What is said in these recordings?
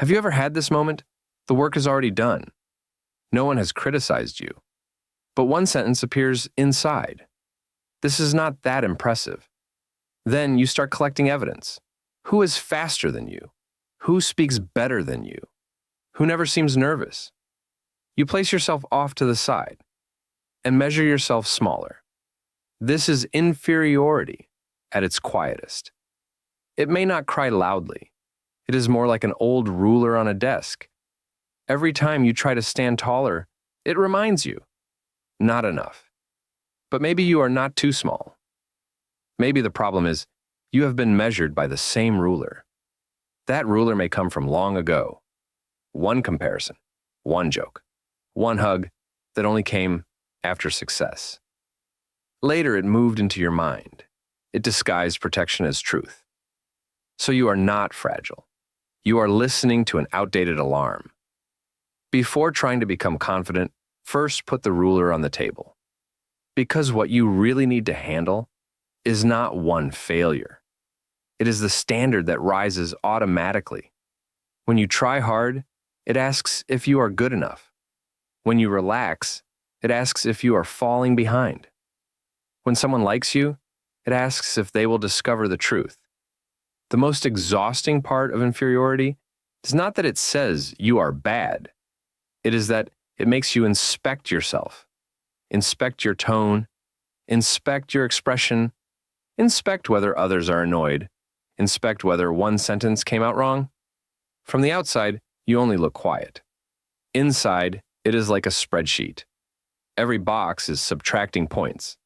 Have you ever had this moment? The work is already done. No one has criticized you. But one sentence appears inside. This is not that impressive. Then you start collecting evidence. Who is faster than you? Who speaks better than you? Who never seems nervous? You place yourself off to the side and measure yourself smaller. This is inferiority at its quietest. It may not cry loudly. It is more like an old ruler on a desk. Every time you try to stand taller, it reminds you, not enough. But maybe you are not too small. Maybe the problem is you have been measured by the same ruler. That ruler may come from long ago. One comparison, one joke, one hug that only came after success. Later, it moved into your mind. It disguised protection as truth. So you are not fragile. You are listening to an outdated alarm. Before trying to become confident, first put the ruler on the table. Because what you really need to handle is not one failure. It is the standard that rises automatically. When you try hard, it asks if you are good enough. When you relax, it asks if you are falling behind. When someone likes you, it asks if they will discover the truth. The most exhausting part of inferiority is not that it says you are bad. It is that it makes you inspect yourself, inspect your tone, inspect your expression, inspect whether others are annoyed, inspect whether one sentence came out wrong. From the outside, you only look quiet. Inside, it is like a spreadsheet. Every box is subtracting points.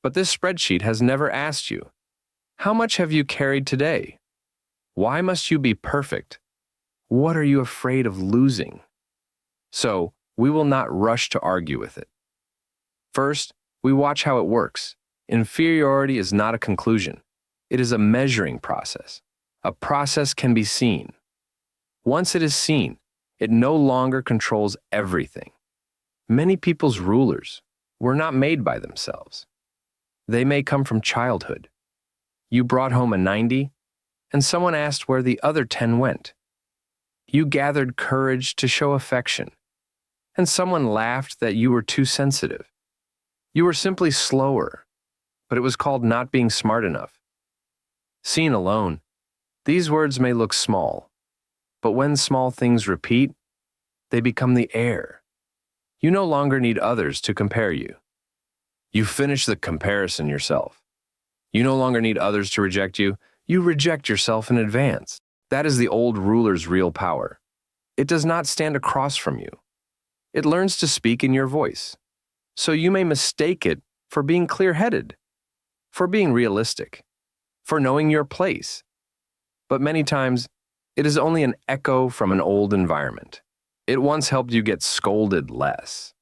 But this spreadsheet has never asked you, how much have you carried today? Why must you be perfect? What are you afraid of losing? So, we will not rush to argue with it. First, we watch how it works. Inferiority is not a conclusion. It is a measuring process. A process can be seen. Once it is seen, it no longer controls everything. Many people's rulers were not made by themselves. They may come from childhood. You brought home a 90, and someone asked where the other 10 went. You gathered courage to show affection, and someone laughed that you were too sensitive. You were simply slower, but it was called not being smart enough. Seen alone, these words may look small, but when small things repeat, they become the air. You no longer need others to compare you. You finish the comparison yourself. You no longer need others to reject you. You reject yourself in advance. That is the old ruler's real power. It does not stand across from you. It learns to speak in your voice. So you may mistake it for being clear-headed, for being realistic, for knowing your place. But many times, it is only an echo from an old environment. It once helped you get scolded less,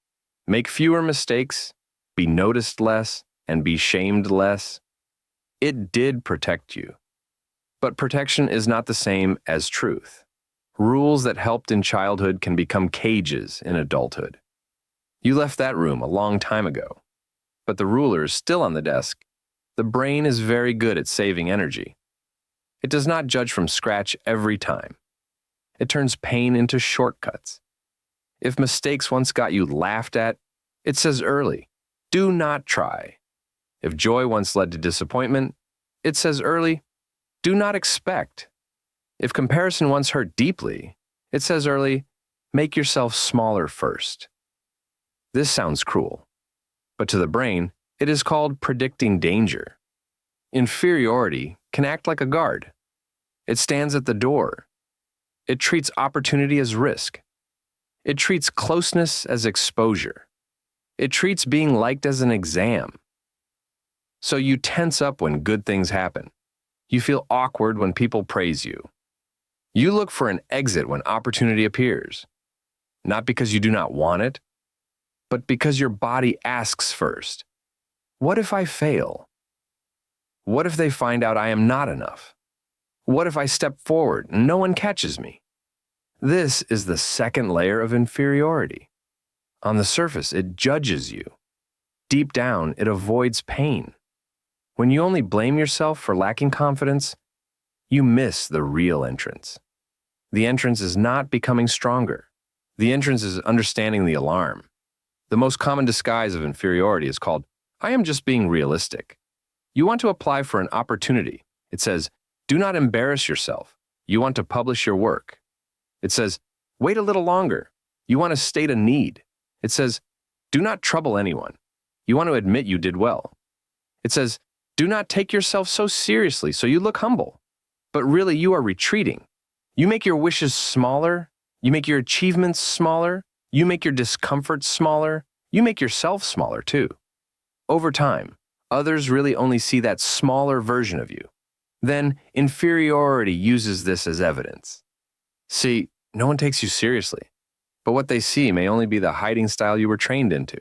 make fewer mistakes, be noticed less, and be shamed less. It did protect you. But protection is not the same as truth. Rules that helped in childhood can become cages in adulthood. You left that room a long time ago, but the ruler is still on the desk. The brain is very good at saving energy. It does not judge from scratch every time. It turns pain into shortcuts. If mistakes once got you laughed at, it says early, do not try. If joy once led to disappointment, it says early, do not expect. If comparison once hurt deeply, it says early, make yourself smaller first. This sounds cruel, but to the brain, it is called predicting danger. Inferiority can act like a guard. It stands at the door. It treats opportunity as risk. It treats closeness as exposure. It treats being liked as an exam. So you tense up when good things happen. You feel awkward when people praise you. You look for an exit when opportunity appears, not because you do not want it, but because your body asks first, what if I fail? What if they find out I am not enough? What if I step forward and no one catches me? This is the second layer of inferiority. On the surface, it judges you. Deep down, it avoids pain. When you only blame yourself for lacking confidence, you miss the real entrance. The entrance is not becoming stronger. The entrance is understanding the alarm. The most common disguise of inferiority is called, I am just being realistic. You want to apply for an opportunity. It says, do not embarrass yourself. You want to publish your work. It says, wait a little longer. You want to state a need. It says, do not trouble anyone. You want to admit you did well. It says, do not take yourself so seriously so you look humble. But really you are retreating. You make your wishes smaller. You make your achievements smaller. You make your discomfort smaller. You make yourself smaller too. Over time, others really only see that smaller version of you. Then inferiority uses this as evidence. See, no one takes you seriously, but what they see may only be the hiding style you were trained into.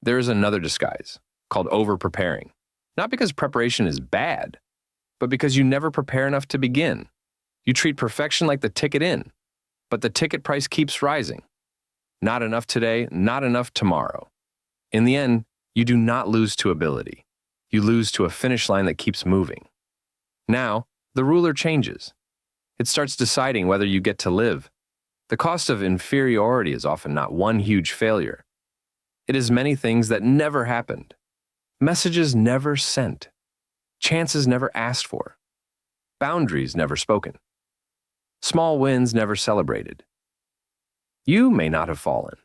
There is another disguise called over-preparing. Not because preparation is bad, but because you never prepare enough to begin. You treat perfection like the ticket in, but the ticket price keeps rising. Not enough today, not enough tomorrow. In the end, you do not lose to ability. You lose to a finish line that keeps moving. Now, the ruler changes. It starts deciding whether you get to live. The cost of inferiority is often not one huge failure. It is many things that never happened. Messages never sent. Chances never asked for. Boundaries never spoken. Small wins never celebrated. You may not have fallen,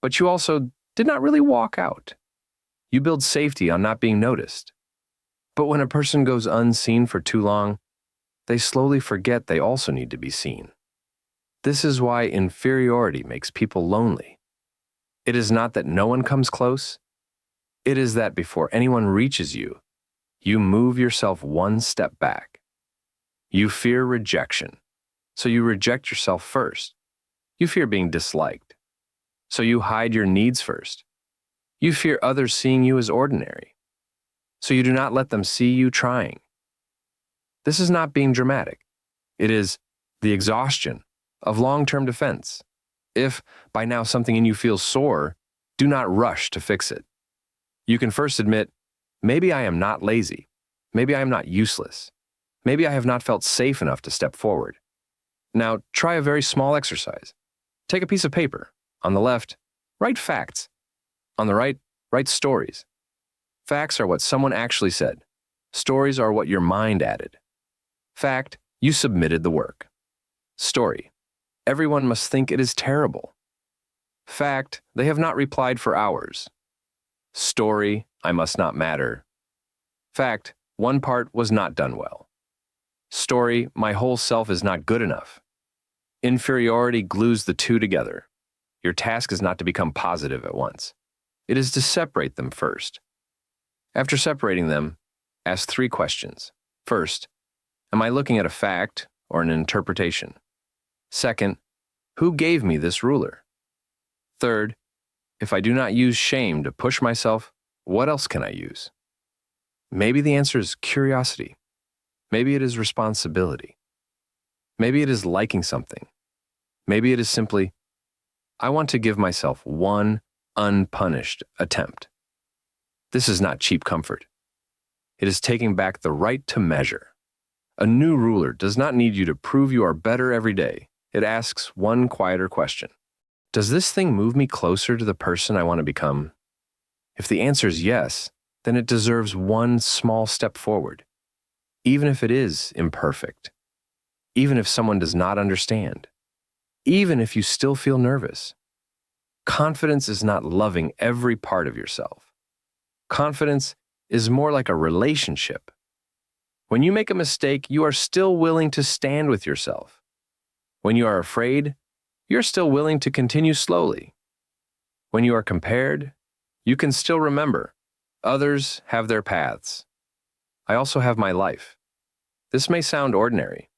but you also did not really walk out. You build safety on not being noticed. But when a person goes unseen for too long, they slowly forget they also need to be seen. This is why inferiority makes people lonely. It is not that no one comes close. It is that before anyone reaches you, you move yourself one step back. You fear rejection, so you reject yourself first. You fear being disliked, so you hide your needs first. You fear others seeing you as ordinary, so you do not let them see you trying. This is not being dramatic. It is the exhaustion of long-term defense. If by now something in you feels sore, do not rush to fix it. You can first admit, maybe I am not lazy. Maybe I am not useless. Maybe I have not felt safe enough to step forward. Now, try a very small exercise. Take a piece of paper. On the left, write facts. On the right, write stories. Facts are what someone actually said. Stories are what your mind added. Fact, you submitted the work. Story, everyone must think it is terrible. Fact, they have not replied for hours. Story, I must not matter. Fact, one part was not done well. Story, my whole self is not good enough. Inferiority glues the two together. Your task is not to become positive at once. It is to separate them first. After separating them, ask 3 questions. First, am I looking at a fact or an interpretation? Second, who gave me this ruler? Third, if I do not use shame to push myself, what else can I use? Maybe the answer is curiosity. Maybe it is responsibility. Maybe it is liking something. Maybe it is simply, I want to give myself one unpunished attempt. This is not cheap comfort. It is taking back the right to measure. A new ruler does not need you to prove you are better every day. It asks one quieter question. Does this thing move me closer to the person I want to become? If the answer is yes, then it deserves one small step forward. Even if it is imperfect. Even if someone does not understand. Even if you still feel nervous. Confidence is not loving every part of yourself. Confidence is more like a relationship. When you make a mistake, you are still willing to stand with yourself. When you are afraid, you're still willing to continue slowly. When you are compared, you can still remember, others have their paths. I also have my life. This may sound ordinary,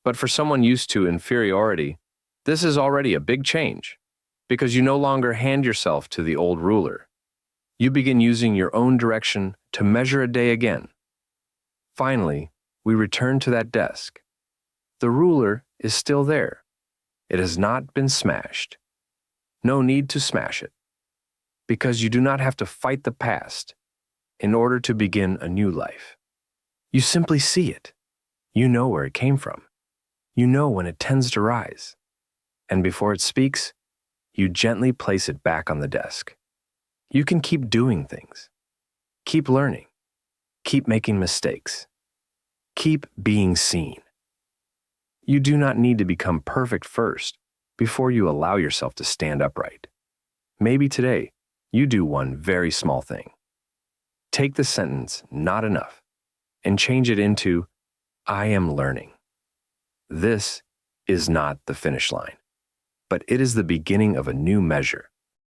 but for someone used to inferiority, this is already a big change, because you no longer hand yourself to the old ruler. You begin using your own direction to measure a day again. Finally, we return to that desk. The ruler is still there. It has not been smashed. No need to smash it, because you do not have to fight the past in order to begin a new life. You simply see it. You know where it came from. You know when it tends to rise. And before it speaks, you gently place it back on the desk. You can keep doing things. Keep learning. Keep making mistakes. Keep being seen. You do not need to become perfect first before you allow yourself to stand upright. Maybe today, you do one very small thing. Take the sentence, "not enough," and change it into, "I am learning." This is not the finish line, but it is the beginning of a new measure.